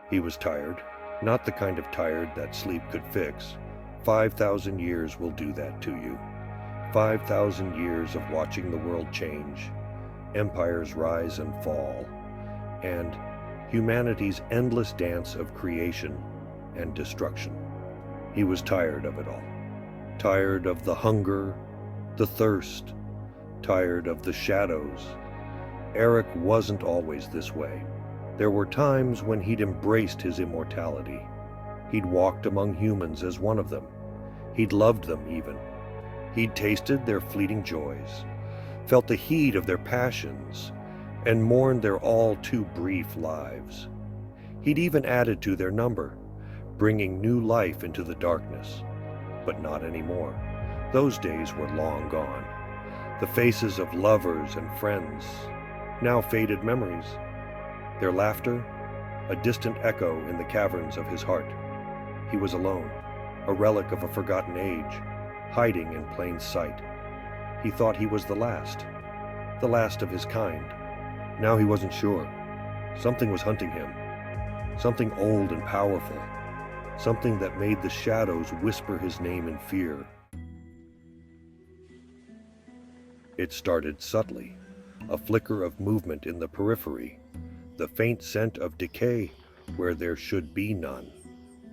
He was tired, not the kind of tired that sleep could fix. 5,000 years will do that to you. 5,000 years of watching the world change, empires rise and fall, and humanity's endless dance of creation and destruction. He was tired of it all. Tired of the hunger, the thirst, tired of the shadows. Eric wasn't always this way. There were times when he'd embraced his immortality. He'd walked among humans as one of them. He'd loved them even. He'd tasted their fleeting joys, felt the heat of their passions, and mourned their all too brief lives. He'd even added to their number, bringing new life into the darkness. But not anymore. Those days were long gone. The faces of lovers and friends, now faded memories. Their laughter, a distant echo in the caverns of his heart. He was alone, a relic of a forgotten age, hiding in plain sight. He thought he was the last of his kind. Now he wasn't sure. Something was hunting him. Something old and powerful. Something that made the shadows whisper his name in fear. It started subtly, a flicker of movement in the periphery, the faint scent of decay where there should be none.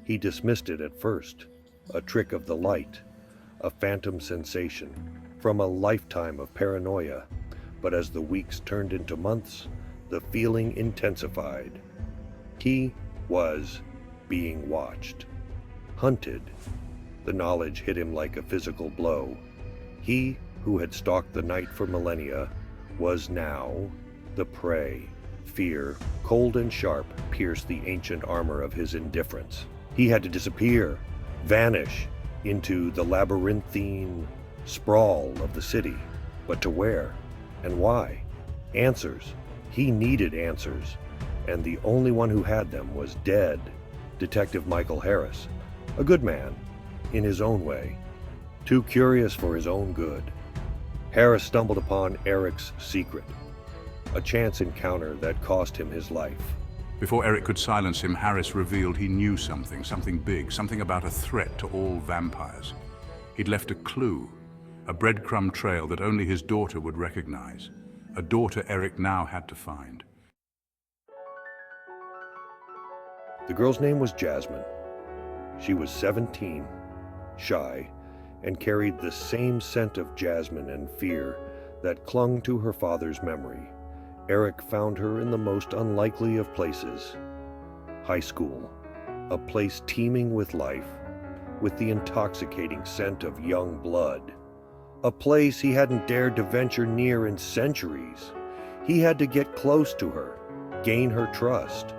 He dismissed it at first, a trick of the light, a phantom sensation from a lifetime of paranoia. But as the weeks turned into months, the feeling intensified. He was being watched, hunted. The knowledge hit him like a physical blow. He, who had stalked the night for millennia, was now the prey. Fear, cold and sharp, pierced the ancient armor of his indifference. He had to disappear, vanish into the labyrinthine sprawl of the city. But to where? And why? Answers. He needed answers, and the only one who had them was dead. Detective Michael Harris, a good man, in his own way, too curious for his own good. Harris stumbled upon Eric's secret, a chance encounter that cost him his life. Before Eric could silence him, Harris revealed he knew something big, something about a threat to all vampires. He'd left a clue, a breadcrumb trail that only his daughter would recognize, a daughter Eric now had to find. The girl's name was Jasmine. She was 17, shy, and carried the same scent of jasmine and fear that clung to her father's memory. Eric found her in the most unlikely of places. High school, a place teeming with life, with the intoxicating scent of young blood. A place he hadn't dared to venture near in centuries. He had to get close to her, gain her trust.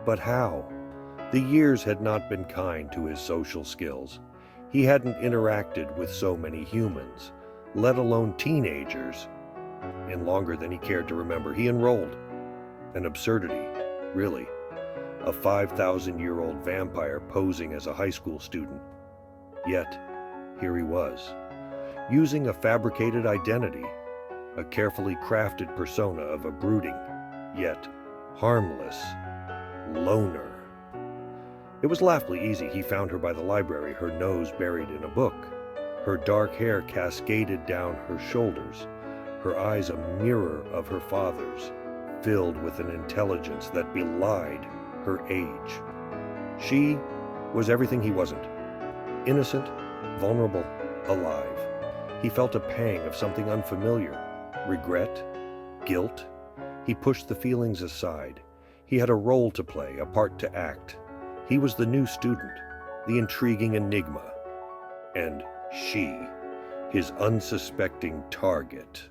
But how? The years had not been kind to his social skills. He hadn't interacted with so many humans, let alone teenagers, in longer than he cared to remember. He enrolled. An absurdity, really. A 5,000-year-old vampire posing as a high school student. Yet, here he was, using a fabricated identity, a carefully crafted persona of a brooding, yet harmless, loner. It was laughably easy. He found her by the library, her nose buried in a book. Her dark hair cascaded down her shoulders, her eyes a mirror of her father's, filled with an intelligence that belied her age. She was everything he wasn't. Innocent, vulnerable, alive. He felt a pang of something unfamiliar. Regret, guilt. He pushed the feelings aside. He had a role to play, a part to act. He was the new student, the intriguing enigma. And she, his unsuspecting target.